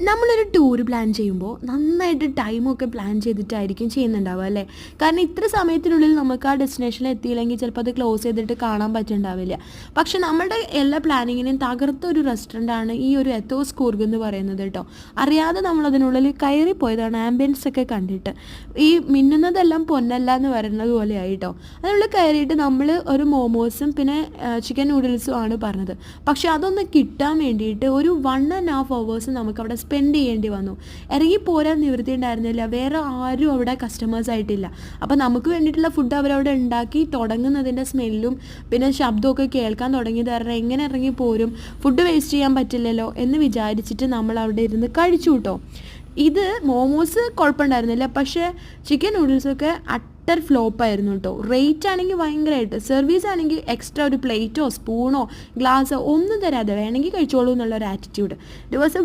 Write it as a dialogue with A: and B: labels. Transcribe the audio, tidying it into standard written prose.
A: നമ്മളൊരു tour plan ചെയ്യുമ്പോൾ നന്നായിട്ട് ടൈമൊക്കെ പ്ലാൻ ചെയ്തിട്ടായിരിക്കും ചെയ്യുന്നുണ്ടാവുക അല്ലേ? കാരണം ഇത്ര സമയത്തിനുള്ളിൽ നമുക്ക് ആ ഡെസ്റ്റിനേഷനിൽ എത്തിയില്ലെങ്കിൽ ചിലപ്പോൾ അത് ക്ലോസ് ചെയ്തിട്ട് കാണാൻ പറ്റുന്നുണ്ടാവില്ല. പക്ഷെ നമ്മുടെ എല്ലാ പ്ലാനിങ്ങിനെയും തകർത്ത ഒരു റെസ്റ്റോറൻ്റാണ് ഈ ഒരു എത്തോസ് കൂർഗ് എന്ന് പറയുന്നത് കേട്ടോ. അറിയാതെ നമ്മളതിനുള്ളിൽ കയറിപ്പോയതാണ് ആംബിയൻസ് ഒക്കെ കണ്ടിട്ട്. ഈ മിന്നുന്നതെല്ലാം പൊന്നല്ല എന്ന് പറയുന്നത് പോലെ ആയിട്ടോ. അതിനുള്ളിൽ കയറിയിട്ട് നമ്മൾ ഒരു മോമോസും പിന്നെ ചിക്കൻ നൂഡിൽസും ആണ് പറഞ്ഞത്. പക്ഷെ അതൊന്ന് കിട്ടാൻ വേണ്ടിയിട്ട് ഒരു 1.5 hours നമുക്കവിടെ സ്പെൻഡ് ചെയ്യേണ്ടി വന്നു. ഇറങ്ങി പോരാൻ നിവൃത്തി ഉണ്ടായിരുന്നില്ല. വേറെ ആരും അവിടെ കസ്റ്റമേഴ്സ് ആയിട്ടില്ല. അപ്പോൾ നമുക്ക് വേണ്ടിയിട്ടുള്ള ഫുഡ് അവരവിടെ ഉണ്ടാക്കി തുടങ്ങുന്നതിൻ്റെ സ്മെല്ലും പിന്നെ ശബ്ദമൊക്കെ കേൾക്കാൻ തുടങ്ങിയത് കാരണം എങ്ങനെ ഇറങ്ങി പോരും, ഫുഡ് വേസ്റ്റ് ചെയ്യാൻ പറ്റില്ലല്ലോ എന്ന് വിചാരിച്ചിട്ട് നമ്മൾ അവിടെ ഇരുന്ന് കഴിച്ചു കേട്ടോ. ഇത് മോമോസ് കുഴപ്പമുണ്ടായിരുന്നില്ല, പക്ഷേ ചിക്കൻ നൂഡിൽസൊക്കെ അട്ടർ ഫ്ലോപ്പായിരുന്നു കേട്ടോ. റേറ്റ് ആണെങ്കിൽ ഭയങ്കരമായിട്ട്, സർവീസ് ആണെങ്കിൽ എക്സ്ട്രാ ഒരു പ്ലേറ്റോ സ്പൂണോ ഗ്ലാസ്സോ ഒന്നും തരാതെ വേണമെങ്കിൽ കഴിച്ചോളൂ എന്നുള്ളൊരു ആറ്റിറ്റ്യൂഡ്. It was A